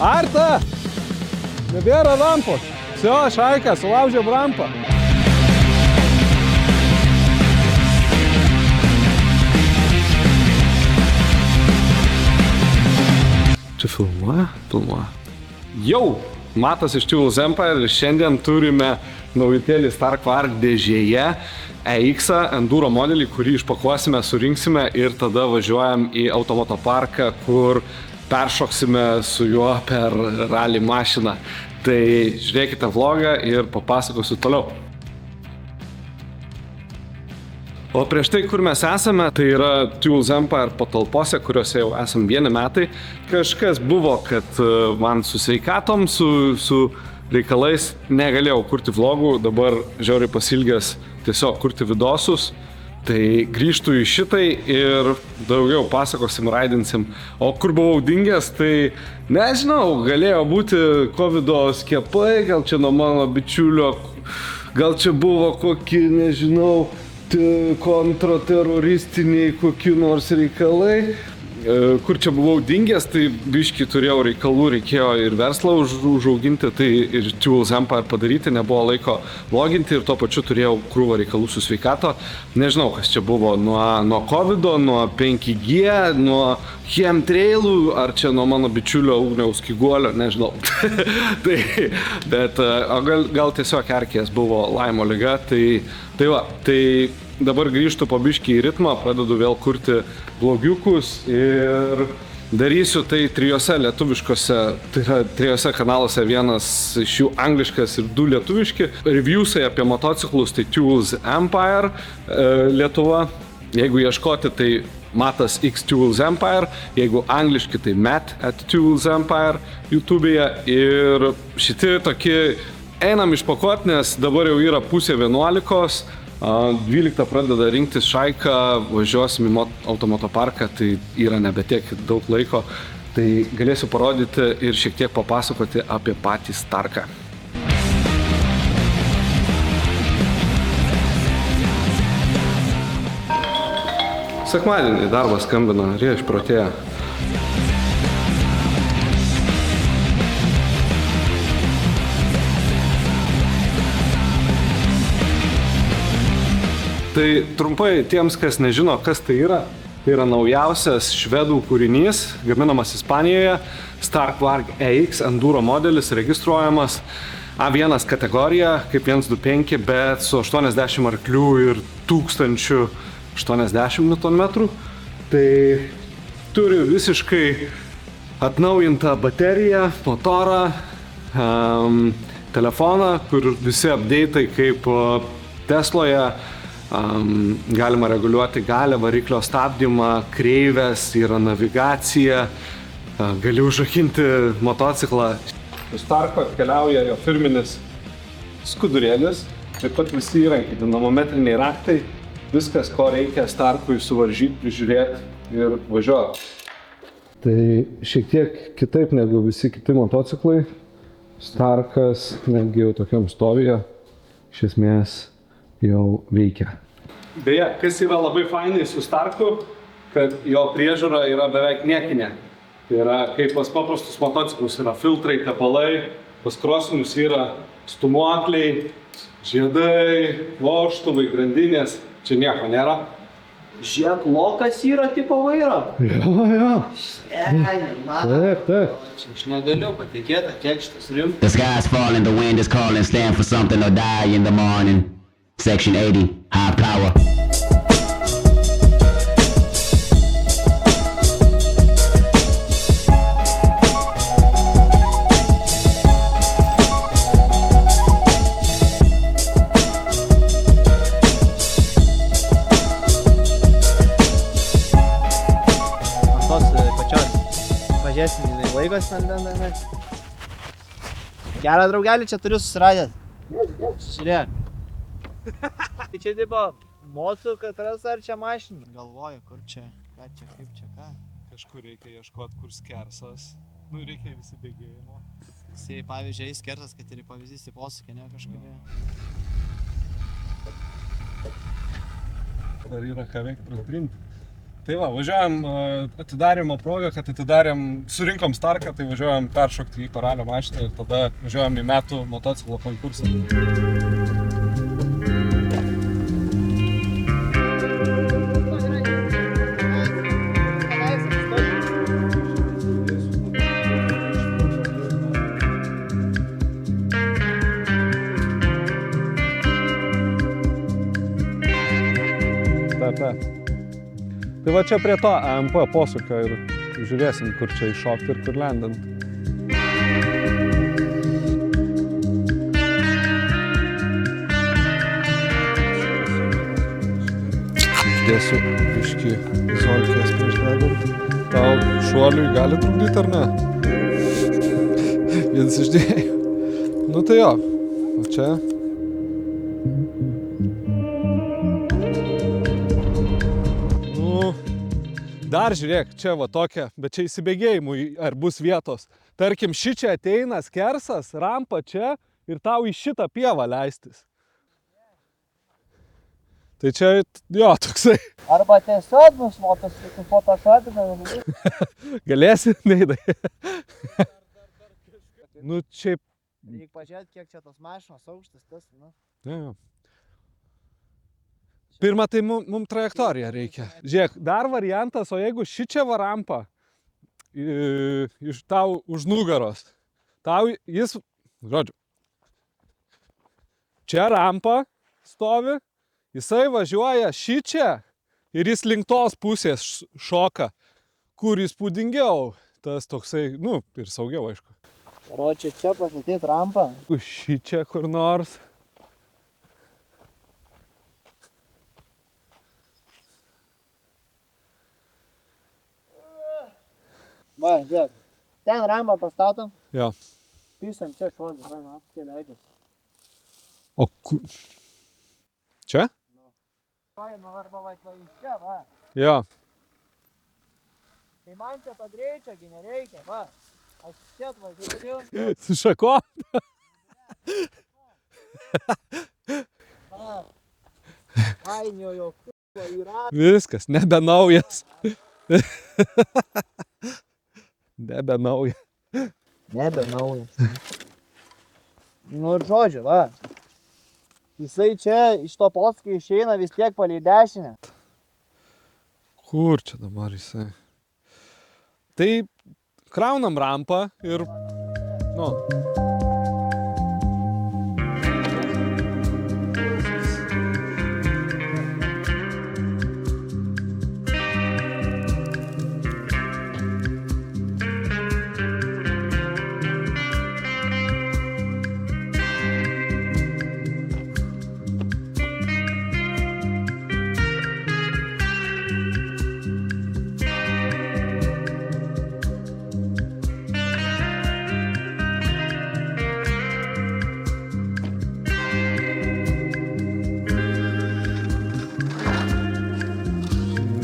Arta! Nebėra rampos. Sio, Šaika, sulaužė rampą. Čia filmuoja? Filmuoja. Jau! Matas iš Tools Empire ir šiandien turime naujutėlį Starkvark dėžėje EX-ą enduro modelį, kurį išpakuosime, surinksime ir tada važiuojam į automoto parką, kur peršoksime su juo per rally mašiną. Tai žiūrėkite vlogą ir papasakosiu toliau. O prieš tai, kur mes esame, tai yra Tools Empire patalpose, kuriuose jau esam vieni metai. Kažkas buvo, kad man su sveikatom, su reikalais negalėjau kurti vlogų, dabar žiauriai pasilgęs tiesiog kurti vidosus. Tai grįžtu į šitai ir daugiau pasakosim, raidinsim. O kur buvau dingęs, tai nežinau, galėjo būti covido skiepai, gal čia nuo mano bičiulio, gal čia buvo kokie, nežinau, kontrateroristiniai kokie nors reikalai. Kur čia buvau dingęs, tai biškį turėjau reikalų, reikėjo ir verslą užauginti, tai ir Tools Empire padaryti, nebuvo laiko vloginti ir tuo pačiu turėjau krūvą reikalų su sveikato. Nežinau, kas čia buvo, nuo covido, nuo 5G, nuo chemtrailų, ar čia nuo mano bičiulio Ugniaus Kiguolio, nežinau. Bet gal tiesiog erkės buvo Laimo liga, tai dabar grįžtu po biškį į ritmą, pradedu vėl kurti blogiukus ir darysiu tai 3 lietuviškose, tai yra 3 kanaluose, vienas iš jų angliškas ir 2 lietuviški. Reviewsai apie motociklus, tai Tools Empire Lietuva. Jeigu ieškoti, tai Matas X Tools Empire, jeigu angliški, tai Matt at Tools Empire YouTube'e. Ir šitie tokie einam išpakuot, nes dabar jau yra 10:30. 12 pradeda rinktis Šaika, važiuosim į automoto parką, tai yra nebetiek daug laiko. Tai galėsiu parodyti ir šiek tiek papasakoti apie patį Starką. Sekmadienį darbas skambina, ir jie išprotėjo. Tai trumpai tiems, kas nežino, kas tai yra naujausias švedų kūrinys, gaminamas Ispanijoje, Starkvark EX enduro modelis, registruojamas A1 kategorija, kaip 125, bet su 80 arklių ir 1080 Nm. Tai turi visiškai atnaujintą bateriją, motorą, telefoną, kur visi update'ai kaip Tesloje. Galima reguliuoti galią, variklio stabdymą, kreivės, yra navigacija, gali užrakinti motociklą. Iš Starko atkeliauja jo firminis skudurėlis, taip pat visi įrankiai, dinamometriniai raktai, viskas, ko reikia Starkui suvaržyti, prižiūrėti ir važiuoti. Tai šiek tiek kitaip negu visi kiti motociklai, Starkas netgi jau tokiam stovyje iš esmės jau veikia. Beje, kas yra labai fainai su Starku, kad jo priežiūra yra beveik niekinė. Tai yra, kaip pas paprastus motociklus yra filtrai, tepalai, pas krosinius yra stumuokliai, žiedai, vožtuvai, grandinės, čia nieko nėra. Žiūrėk, lokas yra tipo vairo. Jo. Taip. Aš negaliu patikėti, kiek šitas rimtas. The sky's falling, the wind is calling, stand for something or die in the morning. Section 80, high power. Mažesnį laikas ten. Gerą draugelį čia turiu susiradęs. Žiūrėk. Tai čia tipo motų katras ar čia mašinų? Galvoju, kur čia, ką čia, kaip čia, ką. Kažkur reikia ieškoti, kur skersas. Reikia visi bėgėjimo. Jisai, pavyzdžiui, skersas, kad ir pavyzdys į posūkį, ne kažkokia. Dar yra ką veikti pratrinti. Tai va, važiuojam atidarimo progą, kad surinkom Starką, tai važiuojam peršokti į Ralio mašiną ir tada važiuojam į metų motociklo konkursą. Tai va čia prie to AMP posūkio ir žiūrėsim, kur čia iššokti ir kur lendant. Dėsiu biškį izolkės prieš dedant. Tau šuoliui gali trukdyti ar ne? Vienas iš dviejų. Nu tai jo, o čia... Dar žiūrėk, čia va tokia, bet čia įsibėgėjimui ar bus vietos. Tarkim, šičia ateina skersas, rampa čia ir tau į šitą pievą leistis. Tai čia, jo, toksai. Arba tiesiog bus motociklų fotošopinė. Galėsi, neidai. Nu, šiaip... Reikia pažiūrėti, kiek čia tos mašinos aukštas tas, nu. Jo. Pirma, tai mum trajektoriją reikia. Žiūrėk, dar variantas, o jeigu šičia va rampa iš tau už nugaros, tau jis, žodžiu, čia rampa stovi, jisai važiuoja šičia ir jis link tos pusės šoka, kur įspūdingiau, tas toksai, nu, ir saugiau, aišku. O čia pastatyti rampą. Šičia kur nors. Va, žiūrėk. Ten rampą pastatom. Jo. Pisam čia šuolį, va, čia leidžias. O čia? Paima arba va iš čia, va. Jo. Tai man čia to greičio nereikia, va. Aš čia atvažiuoju. Su šakom? Va. Painiojo į ratą. Viskas, nebe naujas. Nebe nauja. Nebe naujas. Nu ir žodžiu, va. Jisai čia iš to posūkio išeina vis tiek palei dešinę. Kur čia dabar jisai? Tai kraunam rampą ir, nu.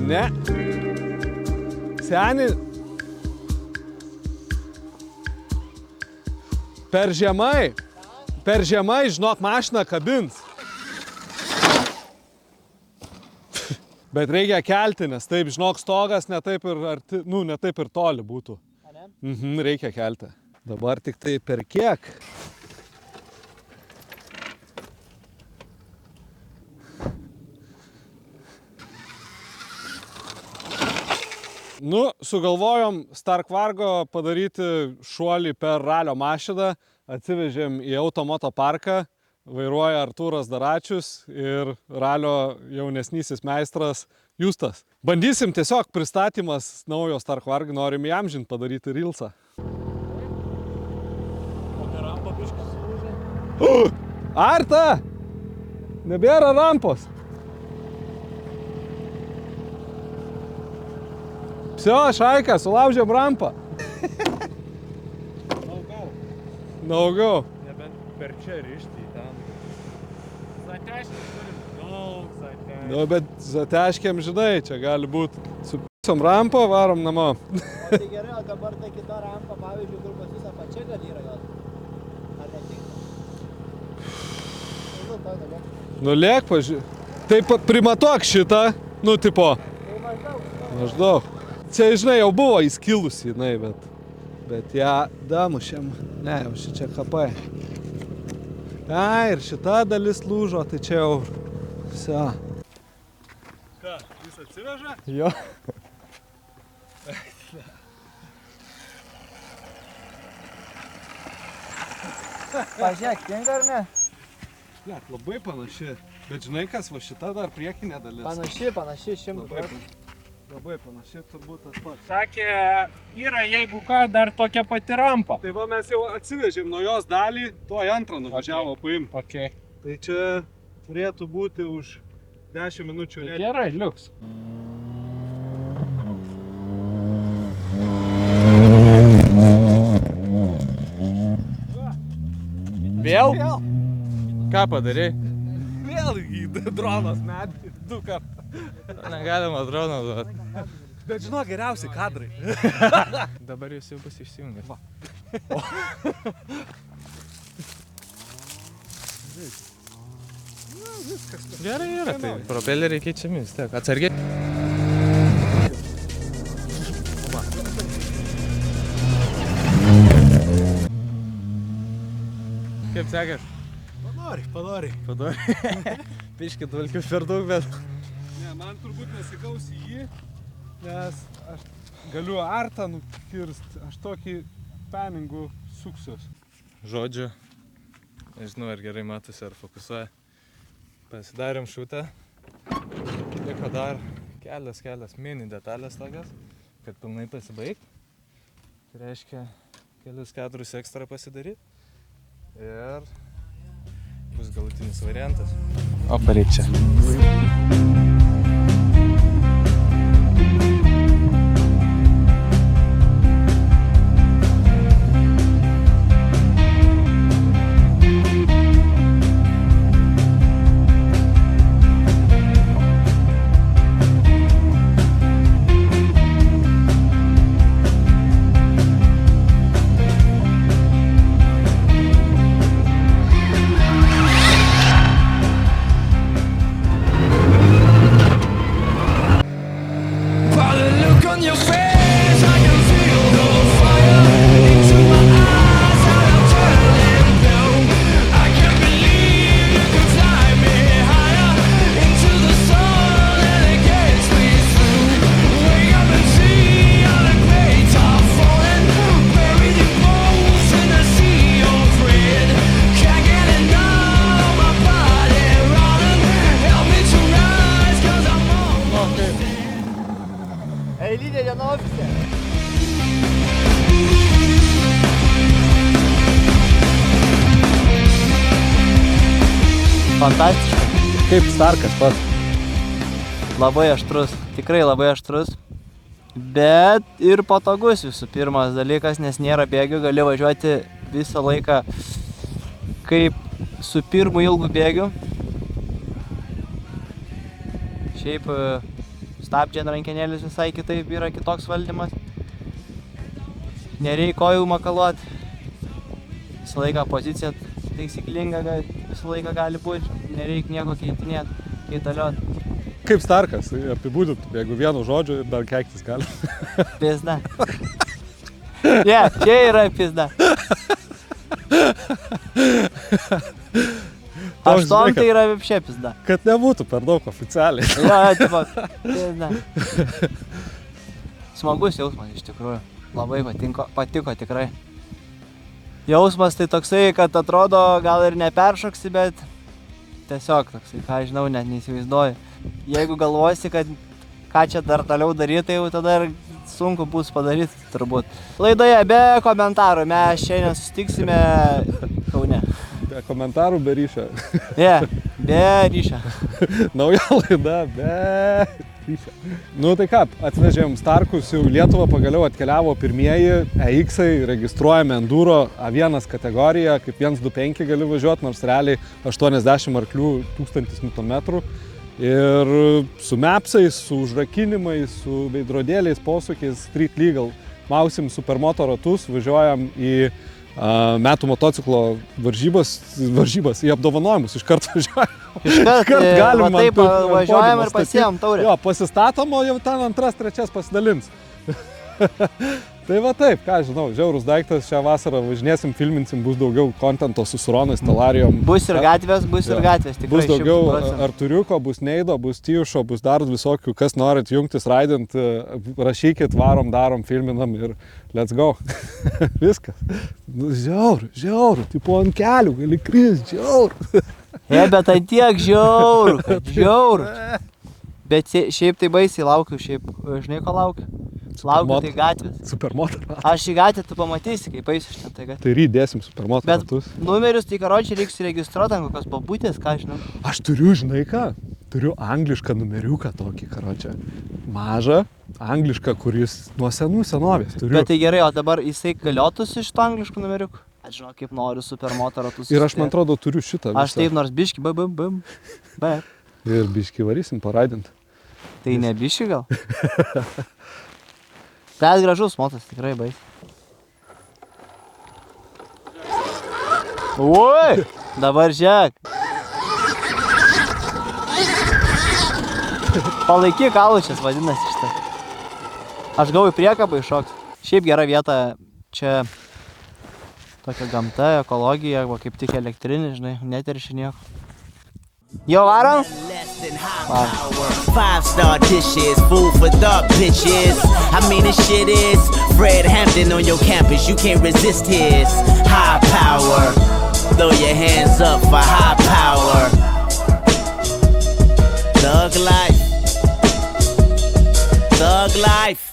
Ne. Seni. Per žemai, žinok, mašiną kabins. Bet reikia kelti, nes taip, žinok, stogas ne taip ir arti, nu, ne taip ir toli būtų. Reikia kelti. Dabar tik tai per kiek? Nu, sugalvojom Starkvargo padaryti šuolį per ralio mašiną, atsivežėm į automoto parką, vairuoja Artūras Daračius ir ralio jaunesnysis meistras Justas. Bandysim tiesiog pristatymas naujo Starkvargo, norim įamžinti padaryti reelsą. Kokia rampa biškas sulūžė? Arta! Nebėra rampos. Psio, šaika, sulaužėm rampą. Naugau. Nebent per čia rišti į ten. Zateškėm turim daug zateškėm. Nu, bet zateškėm, žinai, čia gali būti. Supisom rampą, varom namo. O tai gerai, o dabar ta kita rampa, pavyzdžiui, kur pas jūs apačia gal yra jos? Ar netinka? Nu, lėk, pažiūrėk. Taip, primatuok šitą, nu, tipo. Tai maždaug. Maždaug. Čia, žinai, jau buvo įskilusi, jinai, bet ją damušėm. Ne, jau šičia kapai. Ir šita dalis lūžo, tai čia jau viso. Ką, jis atsiveža? Jo. Pažiūrėk, tinka ar ne? Ne, labai panaši. Bet žinai kas, va šita dar priekinė dalis. Panaši, 100%. Labai panaši, turbūt tas pats. Sakė, yra, jeigu ką, dar tokia pati rampa. Tai va mes jau atsivežėm nuo jos dalį, tuoj antrą nuvažiavo paimti. Okay. Tai čia turėtų būti už 10 minučių. Gerai, liuks. Vėl? Ką padarai? Vėl dronas metė 2 kartus. Negalima droną duoti. Bet žinau, geriausi kadrai. Dabar jūs jau bus išsijungęs. Va. Gerai, tai propeleriai keičiami vis tiek. Atsargiai. Kaip sekės? Padori. Piškit valkių per daug, bet... Ne, man turbūt nesigaus į jį, nes aš galiu artą nukirst, aš tokį paningų suksiuos. Žodžiu, nežinau ar gerai matosi ar fokusuoja. Pasidarėm šūtę, liko dar kelias mini detalės tokias, kad pilnai pasibaigt. Tai reiškia kelius 4 ekstra pasidaryt ir bus galutinis variantas. O pareik čia. Eilinė diena ofise. Fantastiška. Kaip Starkas pats. Labai aštrus, tikrai labai aštrus. Bet ir patogus visų pirmas dalykas, nes nėra bėgių, gali važiuoti visą laiką kaip su pirmu ilgu bėgiu. Šiaip stabdžiai ant rankenėlis visai kitaip yra, kitoks valdymas. Nereikia kojų makaluot. Visą laiką pozicija taisyklinga, visą laiką gali būti. Nereikia nieko keitaliot. Kaip Starkas, apibūdintų, jeigu vienu žodžiu ir dar keiktis gali. Pizda. Čia yra pizda. 8 tai yra vipšė pizda. Kad nebūtų per daug oficialiai. Tipo, pizda. Smagus jausmas iš tikrųjų. Labai patiko tikrai. Jausmas tai toksai, kad atrodo gal ir neperšoksi, bet tiesiog toksai, ką žinau, net neįsivaizduoju. Jeigu galvosi, kad ką čia dar toliau daryti, tai jau tada ir sunku bus padaryti turbūt. Laidoje be komentarų, mes šiandien susitiksime Kaune. Be komentarų, be ryšio. Be ryšio. Nauja laida, be ryšio. Nu tai ką, atvežėm Starkus jau Lietuvą, pagaliau atkeliavo pirmieji EX-ai, registruojame Enduro A1 kategoriją, kaip 125 gali važiuoti, nors realiai 80 arklių 1000 Nm. Ir su mepsais, su užrakinimais, su veidrodėliais, posūkiais, street legal. Mausim supermoto ratus, važiuojam į metų motociklo varžybas, į apdovanojimus iš karto važiuoja. Iškart galim va taip ant važiuojam podiumo ir pasiėm taurę. Jo, pasistatom, o jau ten 2, 3 pasidalins. Tai va taip, ką žinau, žiaurus daiktas, šią vasarą važinėsim, filminsim, bus daugiau kontento su Suronais, Talarijom. Bus ir gatvės, tikrai. Bus daugiau 100%. Arturiuko, bus Neido, bus Tijušo, bus dar visokių, kas norit jungtis, raidint, rašykit, varom, darom, filminam ir let's go. Viskas. Nu, žiauru, tipo ant kelių, gali krist, žiauru. Bet tai tiek žiauru. Bet šiaip tai baisiai laukiu, žinai ko laukiu? Laukiu tai gatvės. Supermoto. Aš į gatvę tu pamatysi, kaip eisiu iš ten tai gatvę. Tai rydėsim supermoto Bet ratus. numerius tai karočiai reiks registruoti ant kokios babutės, ką žinau. Aš turiu, žinai ką? Turiu anglišką numeriuką tokį, karočią. Mažą, anglišką, kuris nuo senovės turiu. Bet tai gerai, o dabar jisai galiotus iš to angliškų numeriukų? Aš žinau, kaip noriu supermoto ratus. Ir aš, man atrodo, turiu šitą visą. Aš taip nors biški, bam. Ir biški varysim paraidint. Tai ne biški gal? Bet gražus motas, tikrai bais. Oi, dabar žiūrėk. Palaikyk alučias vadinasi šitą. Aš gavau į priekabą iššokt. Šiaip gera vieta, čia tokia gamta, ekologija, arba kaip tik elektrinė, žinai, neterši nieko. Yo, varom? 5-star dishes, food for thought bitches. I mean this shit is Fred Hampton on your campus. You can't resist his high power. Throw your hands up for high power. Thug life.